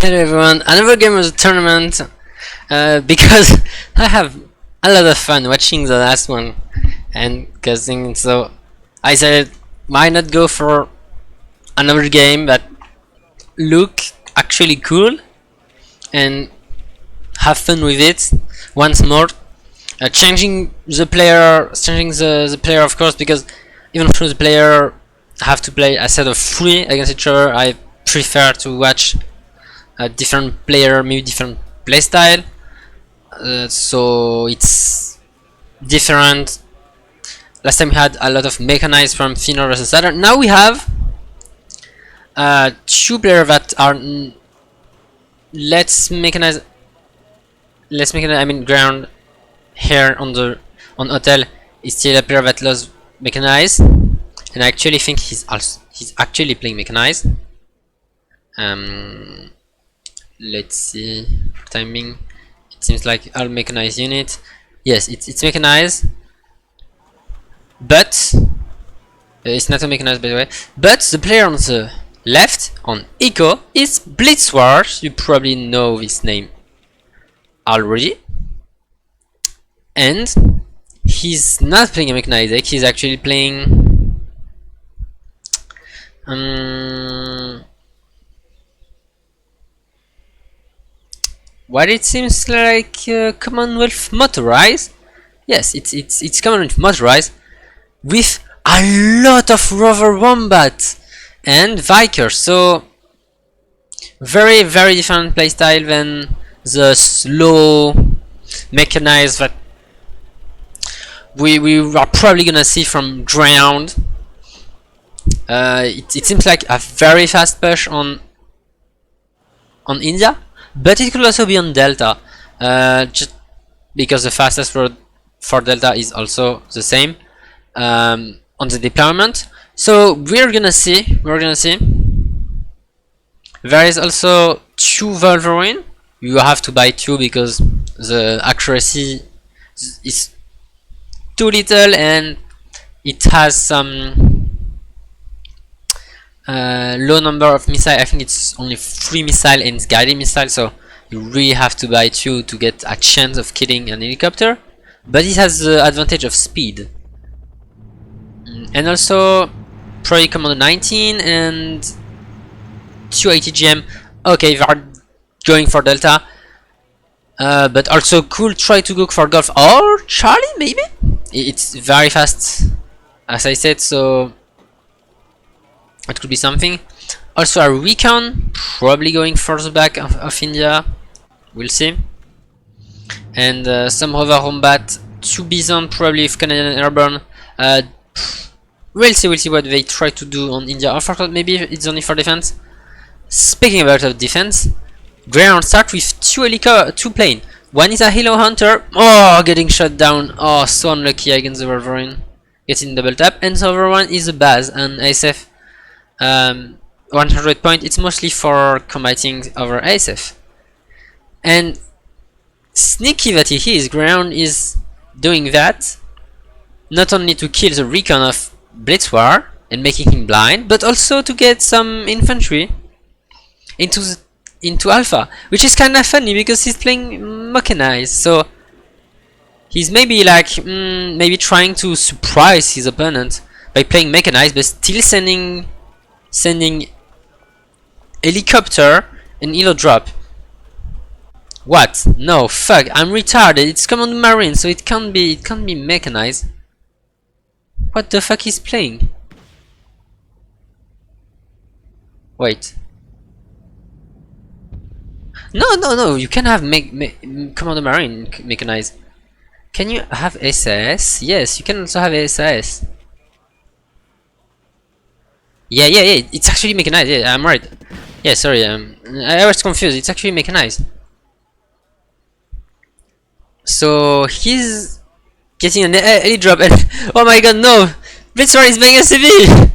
Hello everyone, another game of the tournament because I have a lot of fun watching the last one and guessing, so I said why not go for another game that look actually cool and have fun with it once more. Changing the player of course, because even though the player have to play a set of 3 against each other, I prefer to watch a different player, maybe different playstyle, so it's different. Last time we had a lot of mechanized from Finor versus Saturn. Now we have 2 players that are let's mechanize. I mean, ground here on hotel is still a player that loves mechanized, and I actually think he's actually playing mechanized. Let's see for timing. It seems like all mechanized unit. Yes, it's mechanized, but it's not a mechanized by the way. But the player on the left on Eco is Blitz. You probably know this name already, and he's not playing a mechanized deck. He's actually playing what it seems like Commonwealth motorized. Yes, it's Commonwealth motorized with a lot of Rover Wombat and Viker. So very different playstyle than the slow mechanized that we are probably gonna see from Greyhound. It seems like a very fast push on India, but it could also be on Delta, just because the fastest road for Delta is also the same on the deployment. So we're gonna see. There is also 2 Wolverine. You have to buy 2 because the accuracy is too little and it has some low number of missile. I think it's only 3 missile and it's guided missile, so you really have to buy 2 to get a chance of killing an helicopter. But it has the advantage of speed, and also probably Commander 19 and 2 ATGM. Okay, they are going for Delta, but also could try to go for Golf or Charlie maybe. It's very fast, as I said, so it could be something. Also a Recon, probably going for the back of India. We'll see. And some Rover Wombat, 2 Bison, probably if Canadian Airborne. We'll see what they try to do on India. Or for maybe it's only for defense. Speaking about defense, Greyhound start with 2 plane. One is a Halo Hunter. Oh, getting shot down. Oh, so unlucky against the Wolverine. Getting double tap. And the other one is a Baz, an ASF 100 point. It's mostly for combating over ASF. And sneaky that he is, Greyhound is doing that not only to kill the recon of Blitzwar and making him blind, but also to get some infantry into Alpha, which is kind of funny because he's playing mechanized. So he's maybe like maybe trying to surprise his opponent by playing mechanized, but still sending helicopter and helo drop. What? No, fuck, I'm retarded. It's Command Marine, so it can't be mechanized. What the fuck is playing? Wait. No, you can have Command Marine mechanized. Can you have SAS? Yes, you can also have SAS. Yeah, it's actually mechanized. Yeah, I'm right. Yeah, sorry, I was confused. It's actually mechanized. So he's getting an heli drop and oh my god, no! Blitzwar is being a CV!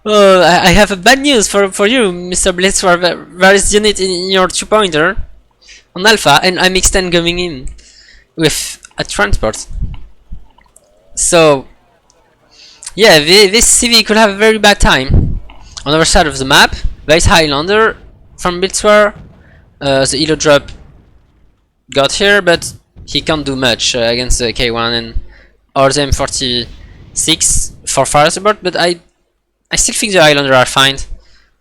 Oh, I have a bad news for you, Mr. Blitzwar. There is unit in your 2-pointer on Alpha, and I'm extend going in with a transport. So yeah, this CV could have a very bad time. On the other side of the map, there is Highlander from Blitzwar The elo drop got here, but he can't do much against the K1 and or the M46 for fire support. But I still think the Highlander are fine.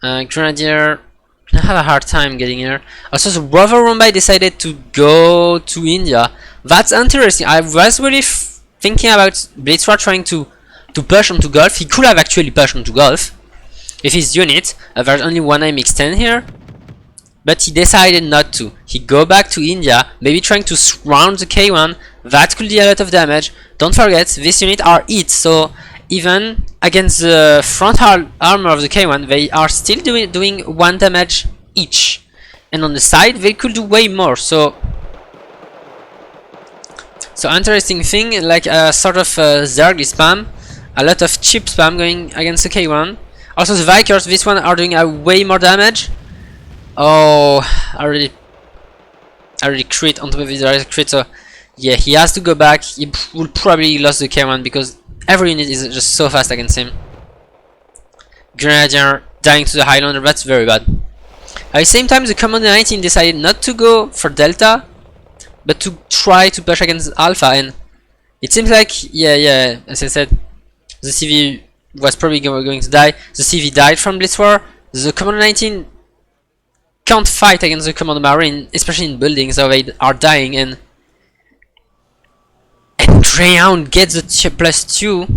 Grenadier gonna have a hard time getting here. Also, the Rover Rombai decided to go to India. That's interesting. I was really thinking about Blitzwar trying to push onto Gulf. He could have actually pushed onto Gulf if his unit. There's only one MX-10 here, but he decided not to. He go back to India, maybe trying to surround the K1. That could do a lot of damage. Don't forget, this unit are hit, so even against the front armor of the K1, they are still doing 1 damage each. And on the side, they could do way more, so interesting thing, like a sort of Zergly spam, a lot of cheap spam going against the K1. Also the Vikers, this one are doing way more damage. Oh, I already crit on top of his direct crit, so yeah, he has to go back. He will probably lose the K1 because every unit is just so fast against him. Grenadier dying to the Highlander, that's very bad. At the same time, the Commander 19 decided not to go for Delta, but to try to push against Alpha, and it seems like, yeah, as I said, the CV was probably going to die. The CV died from Blitz War. The Commander 19 can't fight against the Commander Marine, especially in buildings, so they are dying, and Greyhound gets the +2.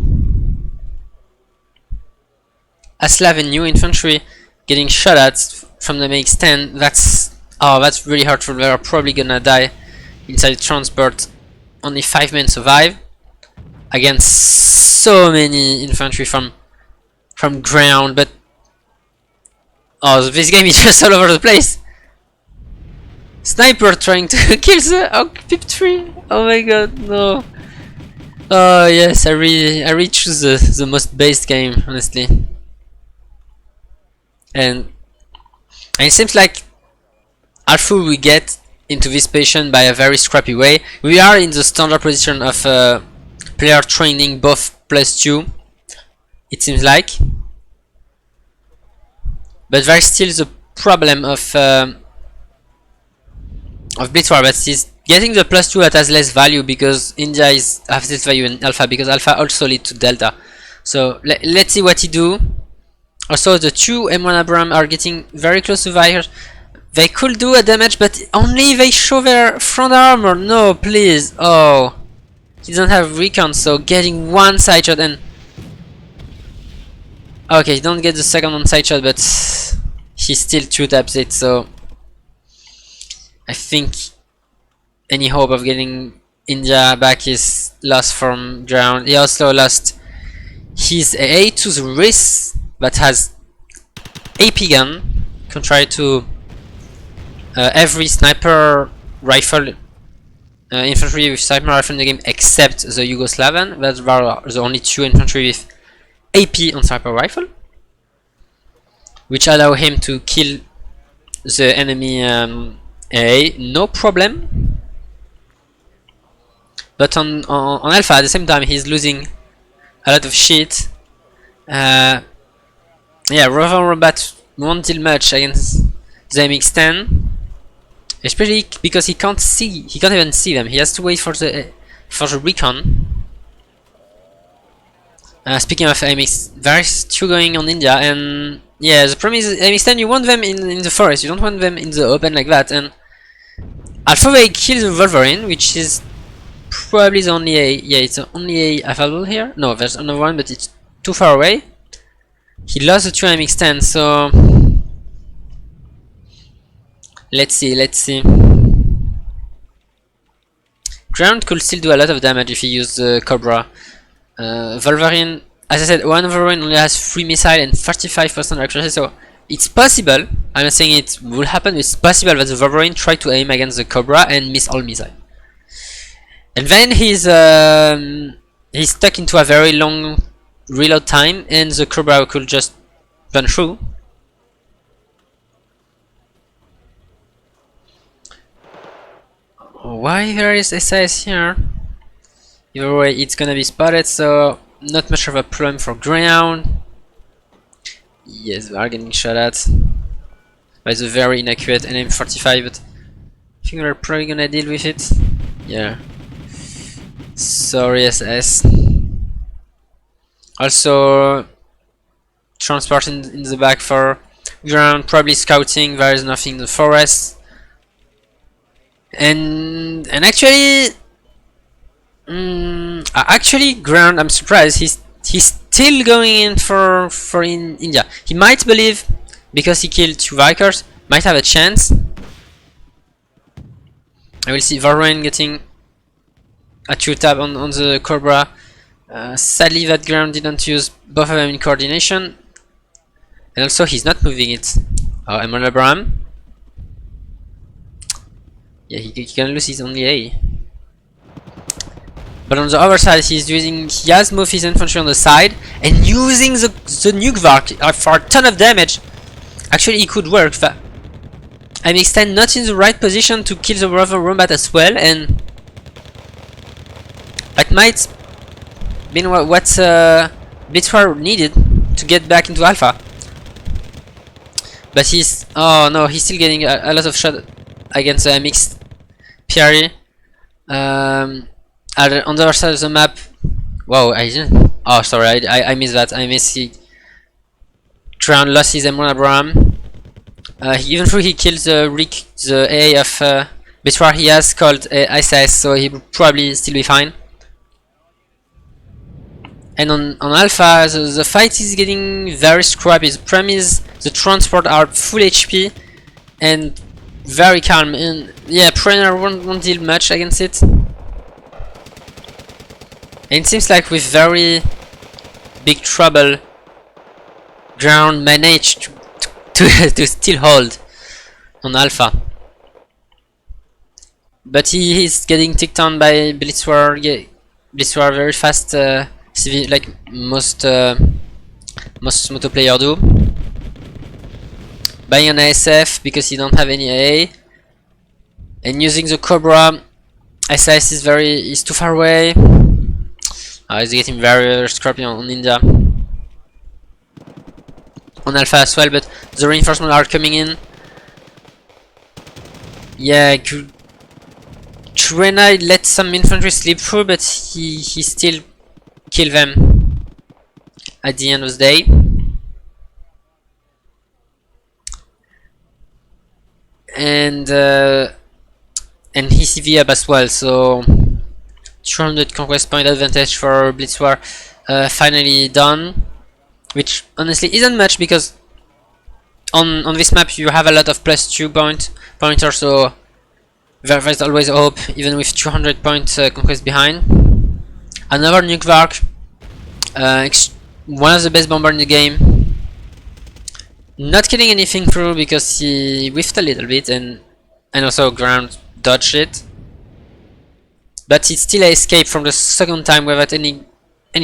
Aslav and new infantry getting shot at from the MX-10. That's really hurtful. They are probably gonna die inside transport. Only 5 men survive against so many infantry from ground, but this game is just all over the place. Sniper trying to kill the Pip-3. Oh my god, no. Oh yes, I really choose the most based game, honestly. And it seems like Alpha will get into this patient by a very scrappy way. We are in the standard position of player training both +2, it seems like. But there's still the problem of Blitzwar, but he's getting the +2 that has less value because India has this value in Alpha, because Alpha also lead to Delta. So let's see what he do. Also, the 2 M1 Abrams are getting very close to Vikers. They could do a damage, but only they show their front armor. No, please. Oh, he doesn't have recon, so getting 1 side shot and okay, he don't get the second one side shot, but he still 2-taps it. So I think any hope of getting India back is lost from ground. He also lost his AA to the wrist that has AP gun, contrary to every sniper rifle infantry with sniper rifle in the game except the Yugoslavian. That are the only 2 infantry with AP on sniper rifle, which allow him to kill the enemy AA, no problem. But on Alpha at the same time he's losing a lot of shit. Yeah, Rover Robot won't deal much against the MX-10, especially because he can't even see them. He has to wait for the recon. Speaking of MX, there's 2 going on India, and yeah, the problem is MX-10, you want them in the forest, you don't want them in the open like that. And Alpha they kill the Wolverine, which is probably the only it's the only available here. No, there's another one, but it's too far away. He lost the 2 MX-10, so let's see. Ground could still do a lot of damage if he used the Cobra. Wolverine, as I said, one Wolverine only has 3 missiles and 35% accuracy, so it's possible. I'm not saying it will happen, but it's possible that the Wolverine try to aim against the Cobra and miss all missiles. And then he's stuck into a very long reload time, and the Cobra could just run through. Why there is SAS here? Either way, it's gonna be spotted, so not much of a problem for Greyhound. Yes, they are getting shot at. by the very inaccurate NM45, but I think we're probably gonna deal with it. Yeah. Sorry, SS. Also, transport in the back for ground, probably scouting. There is nothing in the forest, and actually ground. I'm surprised he's still going in for in India. He might believe because he killed 2 Vikers, might have a chance. I will see Varroin getting a 2-tap on the Cobra. Sadly, that ground didn't use both of them in coordination, and also he's not moving it. Oh, Emerald Abraham. Yeah, he can lose his only A. But on the other side, he has moved his infantry on the side and using the nuke vark for a ton of damage. Actually, it could work. I'm extend not in the right position to kill the rover robot as well, and that might be what Blitzwar needed to get back into alpha. But oh no, he's still getting a lot of shot against the mixed Piari. On the other side of the map, wow, I didn't. Oh, sorry, I missed that. I missed he ground lost his M1 Abraham. Even though he killed the A of Blitzwar, he has called SS, so he will probably still be fine. And on Alpha, the fight is getting very scrappy. The problem is the transport are full HP and very calm. And yeah, Predator won't deal much against it. And it seems like with very big trouble, ground managed to still hold on Alpha. But he is getting ticked on by Blitzwar. Blitzwar very fast. Like most moto player do. Buying an ASF because he don't have any AA, and using the Cobra. SS is too far away. He's getting very scrappy on India, on Alpha as well. But the reinforcements are coming in. Yeah, Grenade let some infantry slip through, but he still kill them at the end of the day. And he's EV up as well, so 200 conquest point advantage for Blitzwar finally done, which honestly isn't much because on this map you have a lot of +2 pointers, so there's always hope even with 200 points conquest behind. Another nuke vark, one of the best bomber in the game. Not killing anything through because he whiffed a little bit and also ground dodged it. But it's still escaped from the second time without any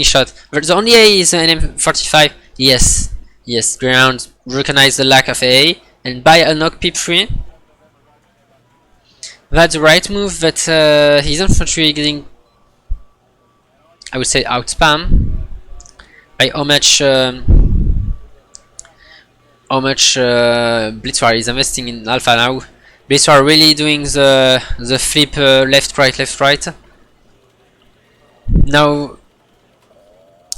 shot. The only A is an M45. Yes, ground recognized the lack of A and buy a knock pip 3. That's the right move, but his infantry getting, I would say, outspam by how much Blitzwar is investing in Alpha now. Blitzwar really doing the flip left right. Now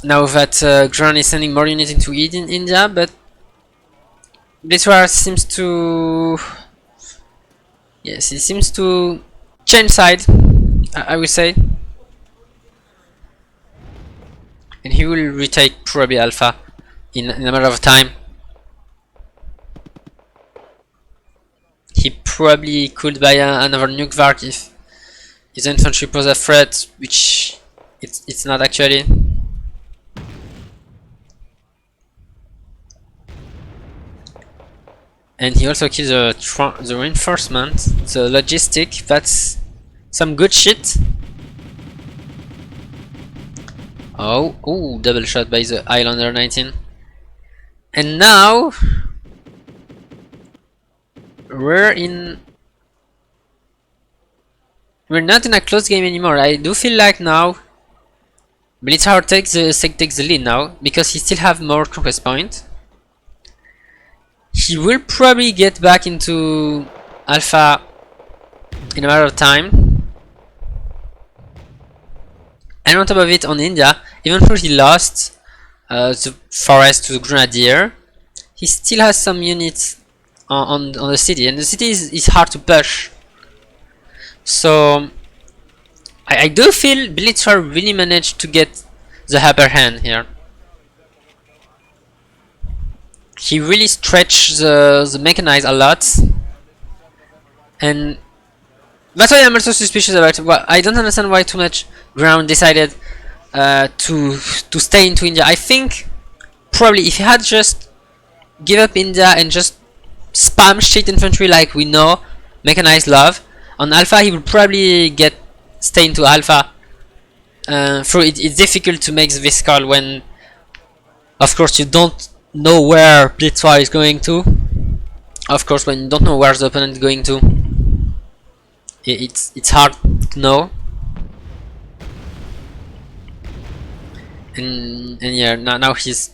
that Gran is sending more units into India, but Blitzwar seems to, yes, he seems to change side, I would say. And he will retake probably Alpha in a matter of time. He probably could buy another nuke vark if his infantry pose a threat, which it's not actually. And he also kills the reinforcement, the logistic. That's some good shit. Oh, double shot by the Highlander 19. And now we're not in a close game anymore. I do feel like now Blitzwar takes the lead now because he still have more conquest point. He will probably get back into Alpha in a matter of time. And on top of it, on India, even though he lost the forest to the Grenadier, he still has some units on the city, and the city is hard to push. So I do feel Blitzwar really managed to get the upper hand here. He really stretched the mechanized a lot, and that's why I'm also suspicious about it. Well, I don't understand why too much ground decided to stay into India. I think probably if he had just give up India and just spam shit infantry like we know, mechanized love on Alpha, he would probably stay into Alpha. So it's difficult to make this call when, of course, you don't know where Blitzwar is going to. Of course, when you don't know where the opponent is going to, it's hard to know. And yeah, now he's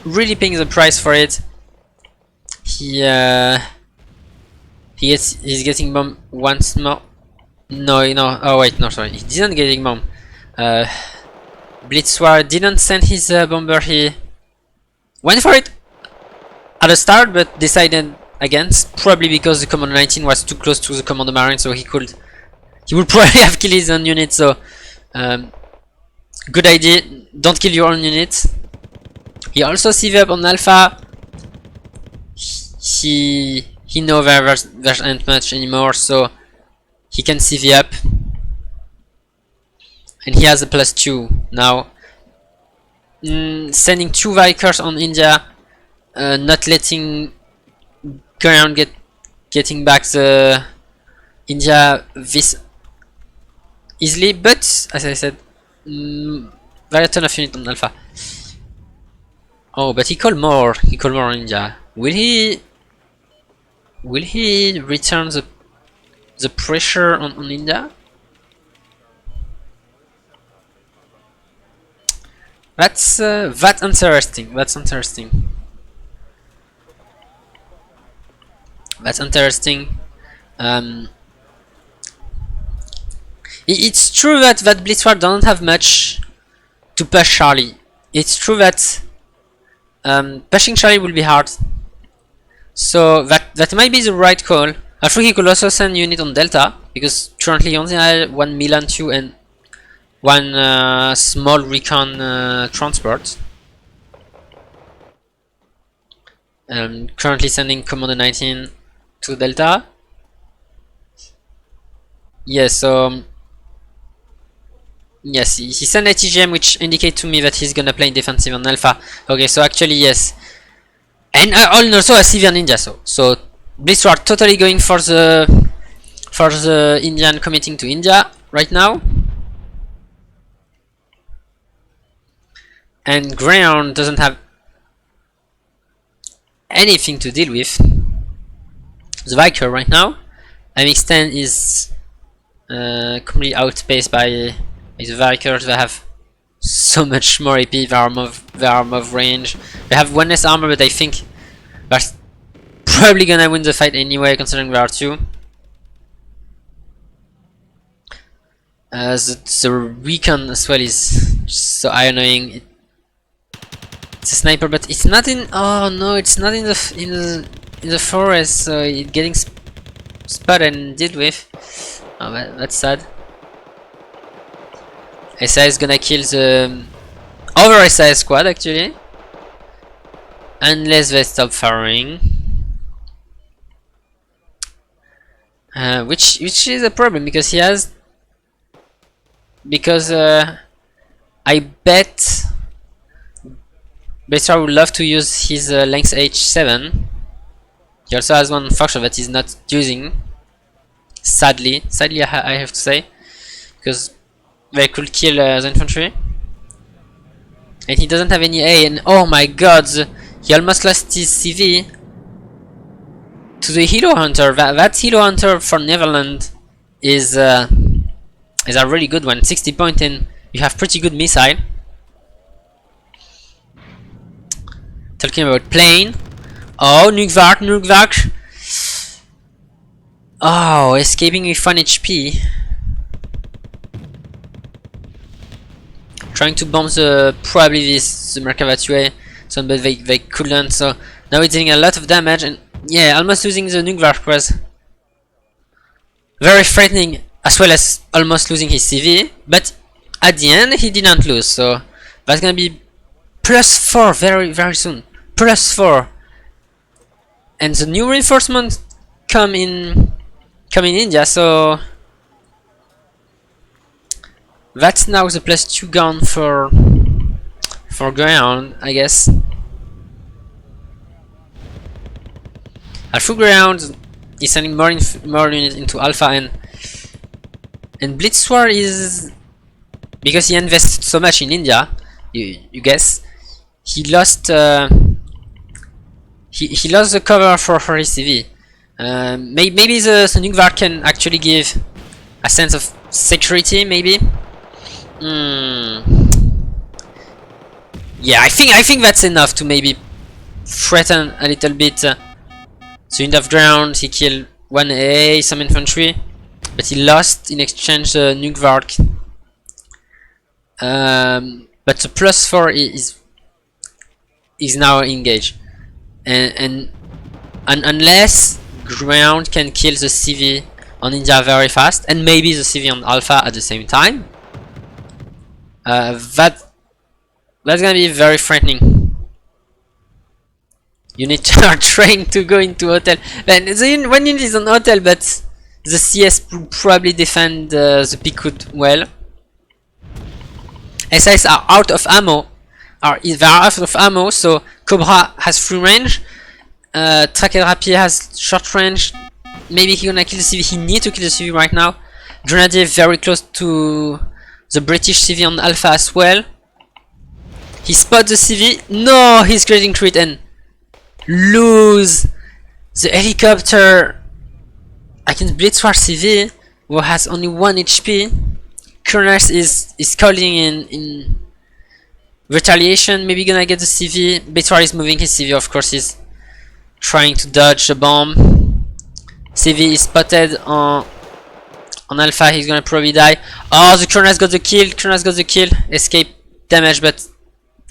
really paying the price for it. He's getting bomb once more. No, oh wait, no, sorry, he didn't getting bomb. Blitzwar didn't send his bomber. He went for it at the start, but decided against, probably because the Commando 19 was too close to the Commando Marine, so he would probably have killed his own unit. So good idea, don't kill your own units. He also CV up on Alpha. He knows there ain't much anymore, so he can CV up, and he has a +2 now. Sending 2 Vikers on India, not letting Greyhound getting back the India this easily, but as I said, very ton of unit on Alpha. Oh, but he called more. He called more on India. Will he return the pressure on India? That's interesting. That's interesting. That's interesting. It's true that Blitzwar doesn't have much to push Charlie. It's true that pushing Charlie will be hard. So that might be the right call. I think he could also send unit on Delta, because currently he only has 1 Milan 2 and 1 small recon transport. Currently sending Commando 19 to Delta. Yes, so yes, he sent ATGM, which indicate to me that he's gonna play defensive on Alpha. Okay, so actually yes, and also a civilian India. So Blitzwar totally going for the Indian, committing to India right now. And Greyhound doesn't have anything to deal with. The Viker right now, MX-10 is completely outpaced by the Vikers. They have so much more AP, they are above range. They have 1 less armor, but I think they're probably gonna win the fight anyway, considering there are 2. The recon as well is just so annoying. It's a sniper, but it's not in. Oh no, it's not in the forest, so it's getting spotted and dealt with. Oh, that's sad. SI is gonna kill the other SI squad actually, unless they stop firing, which is a problem, because he has. I bet Blitzwar would love to use his length H7. He also has one function that he's not using. Sadly, I have to say, because they could kill the infantry, and he doesn't have any A. And oh my God, he almost lost his CV to the Hilo Hunter. That Hilo Hunter for Netherlands is a really good one. 60 point, and you have pretty good missile. Talking about plane, Oh, Nukvark. Oh, escaping with 1 HP. Trying to bomb probably the Merkava so but they couldn't, so now it's doing a lot of damage, and yeah, almost losing the Nukvark was very frightening, as well as almost losing his CV, but at the end he didn't lose, so that's gonna be +4 very soon. +4. And the new reinforcements come in India, so that's now the +2 gone for greyhound, I guess. Alpha greyhound is sending more units into alpha, and Blitzwar is, because he invested so much in India, you guess, he lost he lost the cover for his CV. Maybe the Nukvar can actually give a sense of security, maybe. Yeah, I think that's enough to maybe threaten a little bit. So end of ground, he killed 1 AA, some infantry, but he lost in exchange Nukvark. But the +4 is now engaged, and unless ground can kill the CV on India very fast, and maybe the CV on Alpha at the same time, that's gonna be very frightening. Units are trying to go into hotel. Then the one unit is on hotel, but the CS will probably defend the Pikud well. SS are out of ammo. They are out of ammo, so Cobra has free range. Trakedrapi has short range. Maybe he's gonna kill the CV. He needs to kill the CV right now. Grenadier very close to the British CV on Alpha as well. He spots the CV. No, he's creating crit and lose the helicopter against Blitzwar CV, who has only 1 HP. Kurnas is calling in retaliation, maybe gonna get the CV. Blitzwar is moving his CV, of course, he's trying to dodge the bomb. CV is spotted on Alpha, he's gonna probably die. Oh, the Kurnas got the kill, escape damage, but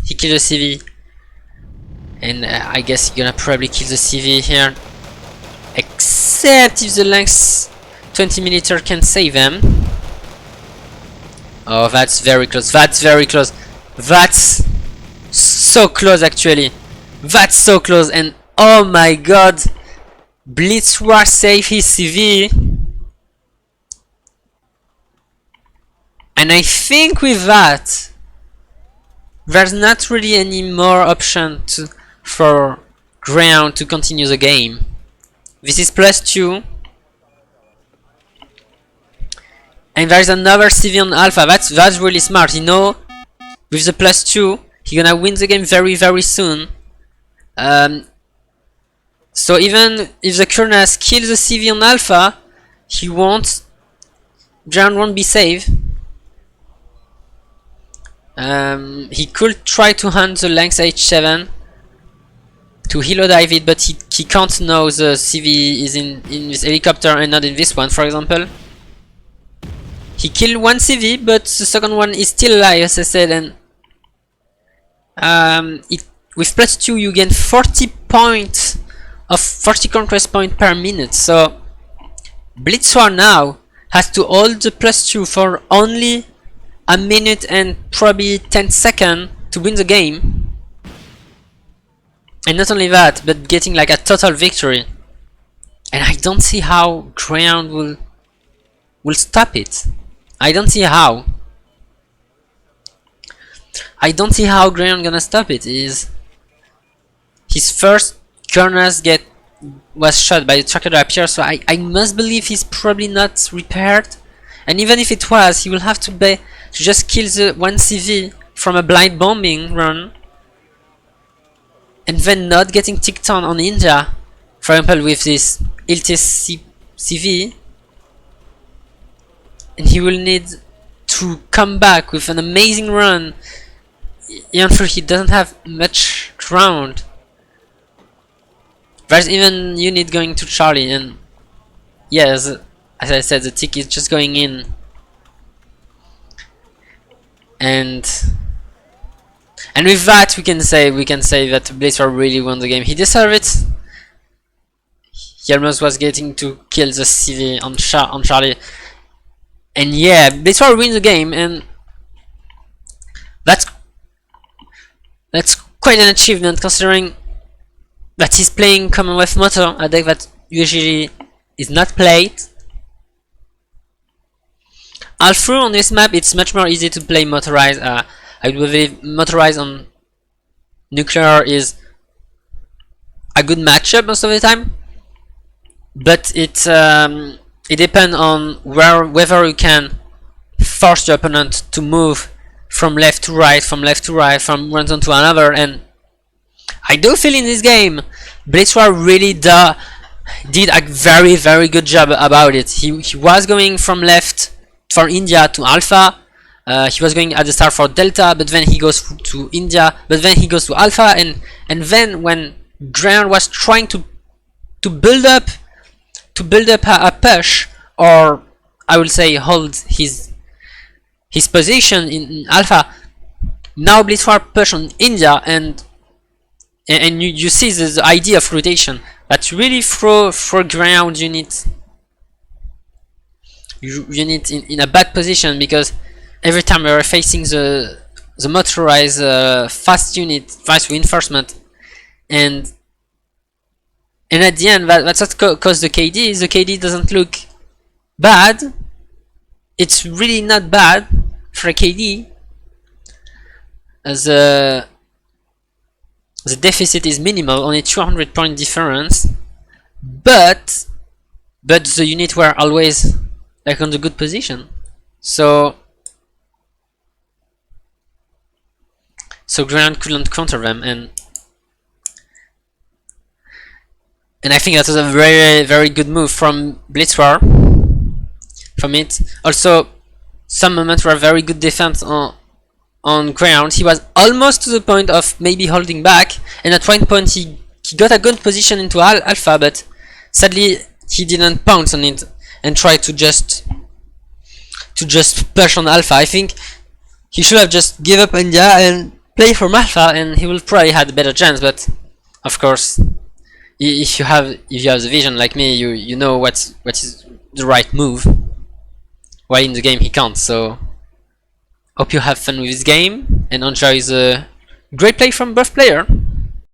he killed the CV. And I guess he's gonna probably kill the CV here. Except if the Lynx 20mm can save them. Oh, that's very close. That's so close, actually. That's so close. And oh my god, Blitzwar save his CV. And I think with that, there's not really any more option for Greyhound to continue the game. This is +2. And there's another CV on Alpha. That's really smart. You know, with the +2, he's gonna win the game very soon. So even if the Kurnas kills the CV on Alpha, Ground won't be safe. He could try to hunt the Lynx H7 to helo dive it, but he can't know the CV is in this helicopter and not in this one, for example. He killed 1 CV, but the second one is still alive, as I said, and with +2 you gain 40 points of 40 conquest points per minute. So Blitzwar now has to hold the +2 for only a minute and probably 10 seconds to win the game. And not only that, but getting like a total victory. And I don't see how Greyhound will stop it. I don't see how Greyhound gonna stop it. Is his first Kurnas was shot by the tracker rapier, so I must believe he's probably not repaired. And even if it was, he will have to just kill the 1 CV from a blind bombing run, and then not getting ticked on India, for example with this Iltis CV, and he will need to come back with an amazing run, even though he doesn't have much ground. There's even unit going to Charlie, and yes, as I said, the tick is just going in, and with that we can say that Blitzwar really won the game. He deserved it. He almost was getting to kill the CV on Charlie, and yeah, Blitzwar wins the game, and that's quite an achievement considering that he's playing Commonwealth Motor, a deck that usually is not played. Although on this map it's much more easy to play motorized. I would believe motorized on nuclear is a good matchup most of the time, but it depends on whether you can force your opponent to move from left to right, from one zone to another. And I do feel in this game Blitzwar really did a very good job about it. He was going from left for India to Alpha. He was going at the start for Delta, but then he goes to India, but then he goes to Alpha, and then when Greyhound was trying to build up a push, or I will say hold his position in Alpha, now Blitzwar push on India, and you see the idea of rotation that really throw Greyhound unit in a bad position, because every time we are facing the motorized fast reinforcement, and at the end that's what caused the KD. The KD doesn't look bad. It's really not bad for a KD. The deficit is minimal, only 200 point difference, but the unit were always like on the good position, so Greyhound couldn't counter them, and I think that was a very good move from Blitzwar. From it, also some moments were very good defense on Greyhound. He was almost to the point of maybe holding back, and at one point he got a good position into Alpha, but sadly he didn't pounce on it and try to just push on Alpha. I think he should have just give up India and play from Alpha, and he will probably had a better chance. But of course, if you have the vision like me, you know what is the right move. While in the game he can't. So hope you have fun with this game and enjoy the great play from both players.